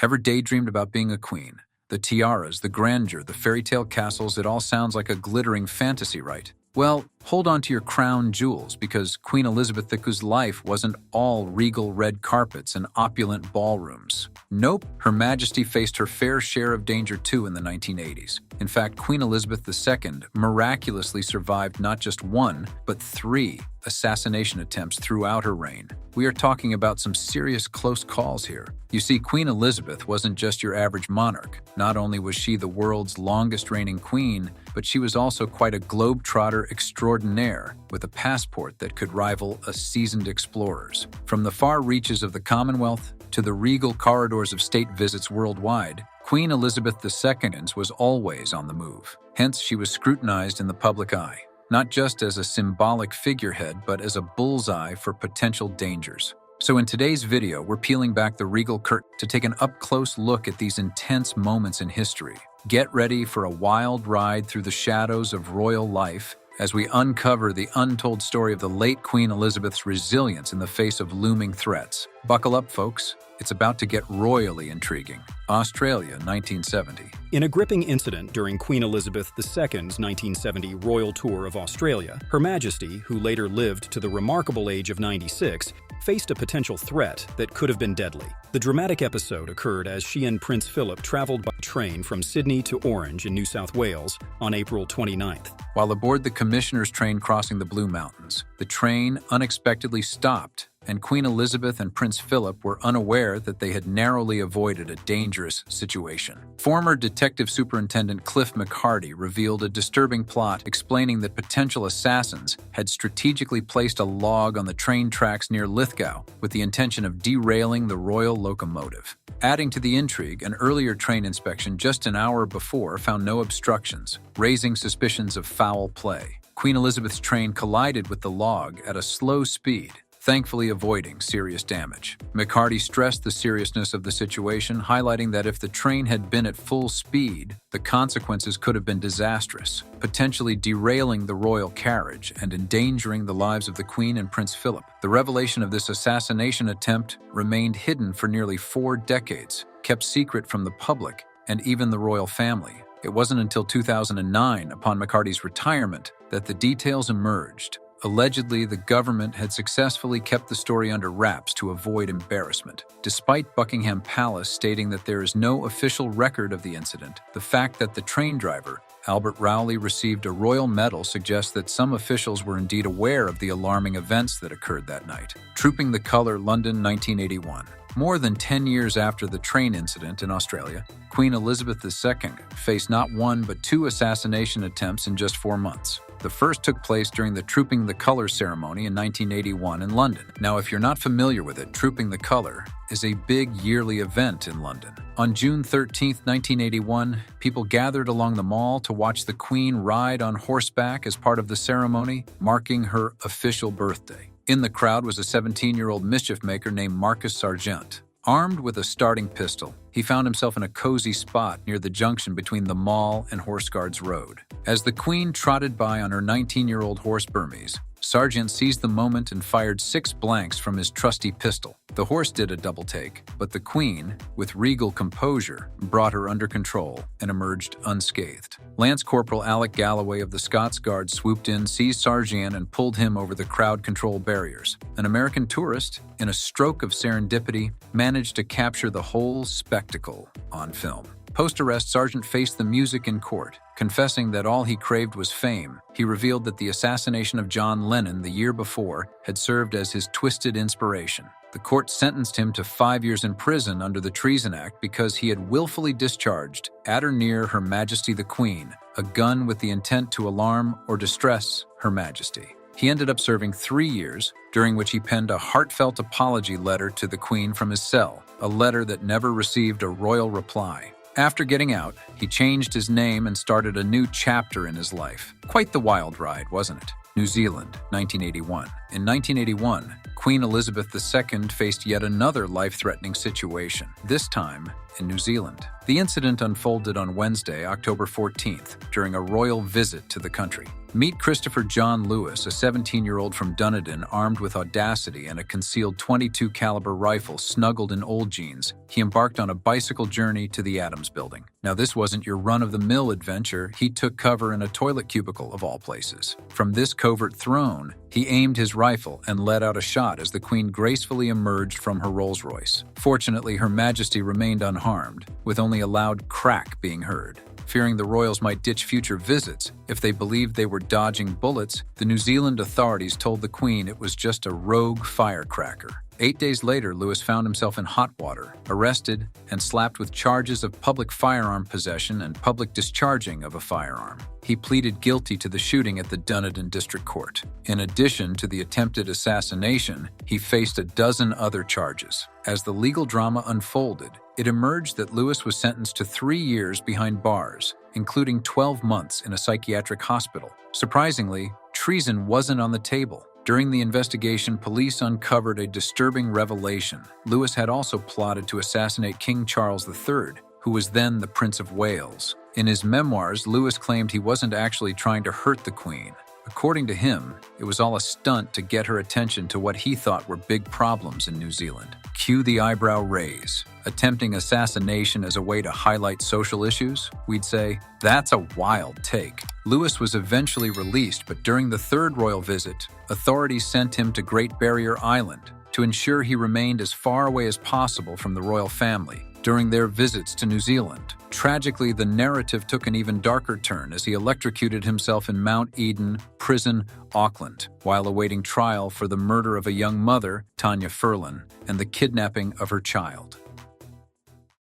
Ever daydreamed about being a queen? The tiaras, the grandeur, the fairy tale castles, it all sounds like a glittering fantasy, right? Well, hold on to your crown jewels, because Queen Elizabeth II's life wasn't all regal red carpets and opulent ballrooms. Nope, Her Majesty faced her fair share of danger too in the 1980s. In fact, Queen Elizabeth II miraculously survived not just one, but 3 assassination attempts throughout her reign. We are talking about some serious close calls here. You see, Queen Elizabeth wasn't just your average monarch. Not only was she the world's longest reigning queen, but she was also quite a globetrotter extraordinaire with a passport that could rival a seasoned explorer's. From the far reaches of the Commonwealth to the regal corridors of state visits worldwide, Queen Elizabeth II's was always on the move. Hence, she was scrutinized in the public eye, not just as a symbolic figurehead, but as a bullseye for potential dangers. So in today's video, we're peeling back the regal curtain to take an up-close look at these intense moments in history. Get ready for a wild ride through the shadows of royal life as we uncover the untold story of the late Queen Elizabeth's resilience in the face of looming threats. Buckle up, folks. It's about to get royally intriguing. Australia, 1970. In a gripping incident during Queen Elizabeth II's 1970 royal tour of Australia, Her Majesty, who later lived to the remarkable age of 96, faced a potential threat that could have been deadly. The dramatic episode occurred as she and Prince Philip traveled by train from Sydney to Orange in New South Wales on April 29th. While aboard the Commissioner's train crossing the Blue Mountains, the train unexpectedly stopped, and Queen Elizabeth and Prince Philip were unaware that they had narrowly avoided a dangerous situation. Former Detective Superintendent Cliff McCarty revealed a disturbing plot explaining that potential assassins had strategically placed a log on the train tracks near Lithgow with the intention of derailing the royal locomotive. Adding to the intrigue, an earlier train inspection just an hour before found no obstructions, raising suspicions of foul play. Queen Elizabeth's train collided with the log at a slow speed, thankfully avoiding serious damage. McCarty stressed the seriousness of the situation, highlighting that if the train had been at full speed, the consequences could have been disastrous, potentially derailing the royal carriage and endangering the lives of the Queen and Prince Philip. The revelation of this assassination attempt remained hidden for nearly 4 decades, kept secret from the public and even the royal family. It wasn't until 2009, upon McCarty's retirement, that the details emerged. Allegedly, the government had successfully kept the story under wraps to avoid embarrassment. Despite Buckingham Palace stating that there is no official record of the incident, the fact that the train driver, Albert Rowley, received a royal medal suggests that some officials were indeed aware of the alarming events that occurred that night. Trooping the Colour, London, 1981. More than 10 years after the train incident in Australia, Queen Elizabeth II faced not 1 but 2 assassination attempts in just 4 months. The first took place during the Trooping the Colour ceremony in 1981 in London. Now, if you're not familiar with it, Trooping the Colour is a big yearly event in London. On June 13, 1981, people gathered along the Mall to watch the Queen ride on horseback as part of the ceremony, marking her official birthday. In the crowd was a 17-year-old mischief maker named Marcus Sargent. Armed with a starting pistol, he found himself in a cozy spot near the junction between the Mall and Horse Guards Road. As the Queen trotted by on her 19-year-old horse Burmese, Sargent seized the moment and fired 6 blanks from his trusty pistol. The horse did a double take, but the Queen, with regal composure, brought her under control and emerged unscathed. Lance Corporal Alec Galloway of the Scots Guards swooped in, seized Sargent, and pulled him over the crowd control barriers. An American tourist, in a stroke of serendipity, managed to capture the whole spectacle on film. Post-arrest, Sargent faced the music in court. Confessing that all he craved was fame, he revealed that the assassination of John Lennon the year before had served as his twisted inspiration. The court sentenced him to 5 years in prison under the Treason Act because he had willfully discharged, at or near Her Majesty the Queen, a gun with the intent to alarm or distress Her Majesty. He ended up serving 3 years, during which he penned a heartfelt apology letter to the Queen from his cell, a letter that never received a royal reply. After getting out, he changed his name and started a new chapter in his life. Quite the wild ride, wasn't it? New Zealand, 1981. In 1981, Queen Elizabeth II faced yet another life-threatening situation, this time in New Zealand. The incident unfolded on Wednesday, October 14th, during a royal visit to the country. Meet Christopher John Lewis, a 17-year-old from Dunedin, armed with audacity and a concealed .22 caliber rifle snuggled in old jeans. He embarked on a bicycle journey to the Adams Building. Now, this wasn't your run-of-the-mill adventure. He took cover in a toilet cubicle of all places. From this covert throne, he aimed his rifle and let out a shot as the Queen gracefully emerged from her Rolls-Royce. Fortunately, Her Majesty remained unharmed, with only a loud crack being heard. Fearing the royals might ditch future visits if they believed they were dodging bullets, the New Zealand authorities told the Queen it was just a rogue firecracker. 8 days later, Lewis found himself in hot water, arrested, and slapped with charges of public firearm possession and public discharging of a firearm. He pleaded guilty to the shooting at the Dunedin District Court. In addition to the attempted assassination, he faced a dozen other charges. As the legal drama unfolded, it emerged that Lewis was sentenced to 3 years behind bars, including 12 months in a psychiatric hospital. Surprisingly, treason wasn't on the table. During the investigation, police uncovered a disturbing revelation. Lewis had also plotted to assassinate King Charles III, who was then the Prince of Wales. In his memoirs, Lewis claimed he wasn't actually trying to hurt the Queen. According to him, it was all a stunt to get her attention to what he thought were big problems in New Zealand. Cue the eyebrow raise. Attempting assassination as a way to highlight social issues? We'd say, that's a wild take. Lewis was eventually released, but during the third royal visit, authorities sent him to Great Barrier Island to ensure he remained as far away as possible from the royal family during their visits to New Zealand. Tragically, the narrative took an even darker turn as he electrocuted himself in Mount Eden Prison, Auckland, while awaiting trial for the murder of a young mother, Tanya Furlan, and the kidnapping of her child.